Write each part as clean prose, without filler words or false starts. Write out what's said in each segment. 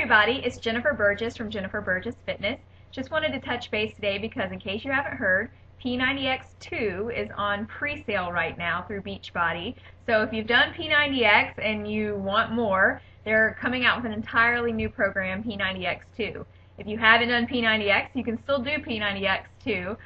everybody, it's Jennifer Burgess from Jennifer Burgess Fitness. Just wanted to touch base today because in case you haven't heard, P90X2 is on pre-sale right now through Beachbody. So if you've done P90X and you want more, they're coming out with an entirely new program, P90X2. If you haven't done P90X, you can still do P90X2,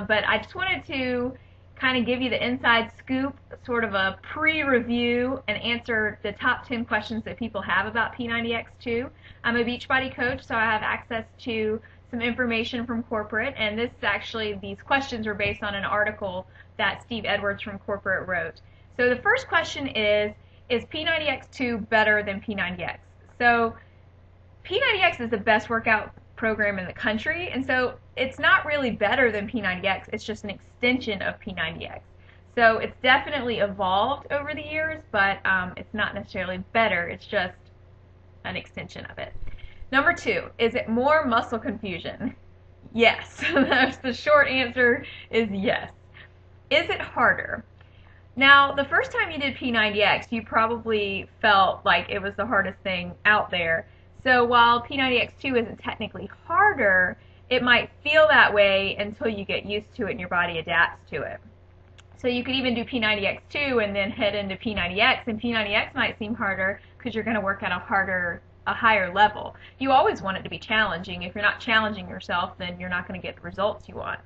but I just wanted to kind of give you the inside scoop, sort of a pre-review, and answer the top 10 questions that people have about P90X2. I'm a Beachbody coach, so I have access to some information from corporate, and these questions were based on an article that Steve Edwards from corporate wrote. So the first question is P90X2 better than P90X? So P90X is the best workout program in the country, and so it's not really better than P90X, it's just an extension of P90X. So it's definitely evolved over the years, but it's not necessarily better, it's just an extension of it. Number 2, is it more muscle confusion? Yes. The short answer is yes. Is it harder? Now, the first time you did P90X, you probably felt like it was the hardest thing out there. So while P90X2 isn't technically harder, it might feel that way until you get used to it and your body adapts to it. So you could even do P90X2 and then head into P90X, and P90X might seem harder because you're going to work at a higher level. You always want it to be challenging. If you're not challenging yourself, then you're not going to get the results you want.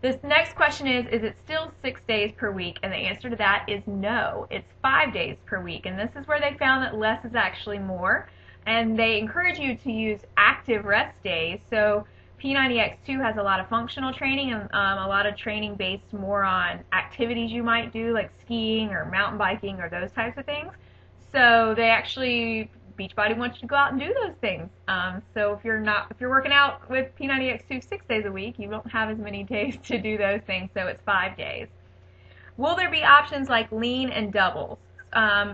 This next question is it still 6 days per week? And the answer to that is no. It's 5 days per week, and this is where they found that less is actually more. And they encourage you to use active rest days. So P90X2 has a lot of functional training and a lot of training based more on activities you might do, like skiing or mountain biking or those types of things. So they actually, Beachbody wants you to go out and do those things. So if you're working out with P90X2 6 days a week, you don't have as many days to do those things. So it's 5 days. Will there be options like lean and doubles?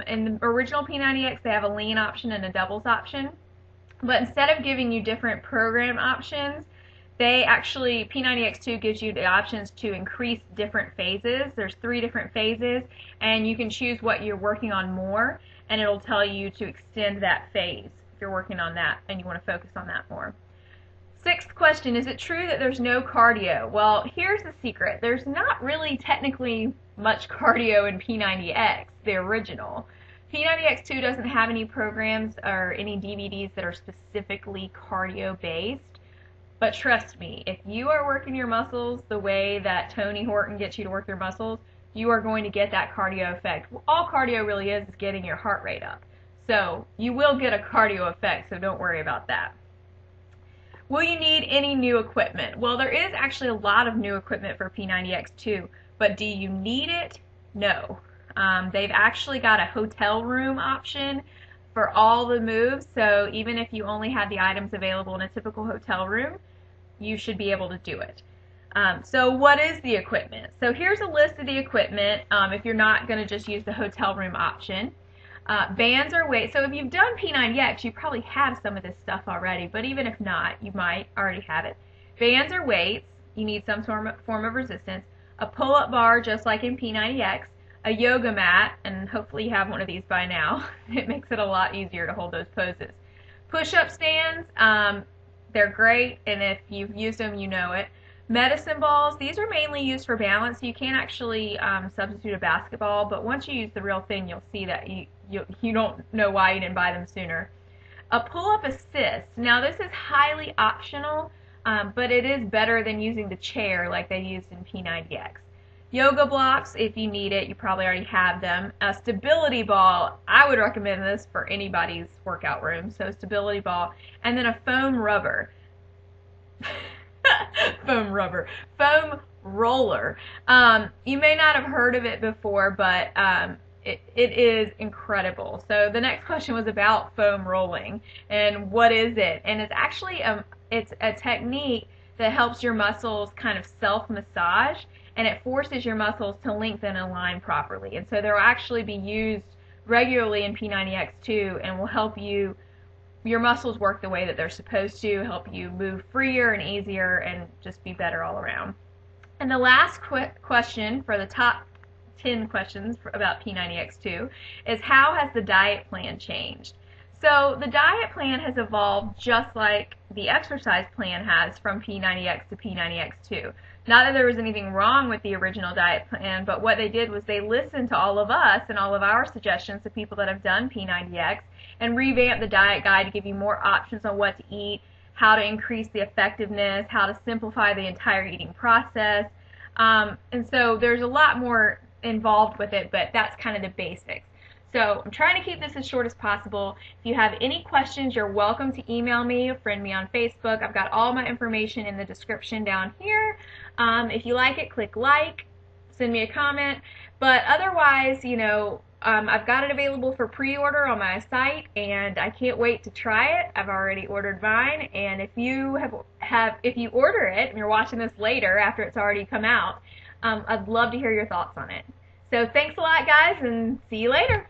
In the original P90X, they have a lean option and a doubles option. But instead of giving you different program options, P90X2 gives you the options to increase different phases. There's 3 different phases, and you can choose what you're working on more, and it'll tell you to extend that phase if you're working on that and you want to focus on that more. 6th question, is it true that there's no cardio? Well, here's the secret. There's not really technically much cardio in P90X, the original. P90X2 doesn't have any programs or any DVDs that are specifically cardio-based, but trust me, if you are working your muscles the way that Tony Horton gets you to work your muscles, you are going to get that cardio effect. All cardio really is getting your heart rate up. So you will get a cardio effect, so don't worry about that. Will you need any new equipment? Well, there is actually a lot of new equipment for P90X2, but do you need it? No. They've actually got a hotel room option for all the moves, so even if you only have the items available in a typical hotel room, you should be able to do it. So what is the equipment? So here's a list of the equipment if you're not going to just use the hotel room option. Bands or weights. So if you've done P90X, you probably have some of this stuff already, but even if not, you might already have it. Bands or weights, you need some form of resistance. A pull-up bar, just like in P90X. A yoga mat, and hopefully you have one of these by now. It makes it a lot easier to hold those poses. Push-up stands, they're great, and if you've used them, you know it. Medicine balls, these are mainly used for balance. You can't actually substitute a basketball, but once you use the real thing, you'll see that you don't know why you didn't buy them sooner. A pull-up assist, now this is highly optional, but it is better than using the chair like they used in P90X. Yoga blocks, if you need it, you probably already have them. A stability ball, I would recommend this for anybody's workout room, so stability ball. And then a foam rubber. Foam roller. You may not have heard of it before, but it is incredible. So the next question was about foam rolling and what is it? And it's actually it's a technique that helps your muscles kind of self-massage, and it forces your muscles to lengthen and align properly. And so they'll actually be used regularly in P90X2 and will help your muscles work the way that they're supposed to, help you move freer and easier and just be better all around. And the last question for the top 10 questions about P90X2 is how has the diet plan changed? So the diet plan has evolved just like the exercise plan has from P90X to P90X2. Not that there was anything wrong with the original diet plan, but what they did was they listened to all of us and all of our suggestions to people that have done P90X and revamped the diet guide to give you more options on what to eat, how to increase the effectiveness, how to simplify the entire eating process. And so there's a lot more involved with it, but that's kind of the basics. So I'm trying to keep this as short as possible. If you have any questions, you're welcome to email me or friend me on Facebook. I've got all my information in the description down here. If you like it, click like, send me a comment. But otherwise, you know, I've got it available for pre-order on my site, and I can't wait to try it. I've already ordered mine, and if you if you order it and you're watching this later after it's already come out, I'd love to hear your thoughts on it. So thanks a lot, guys, and see you later.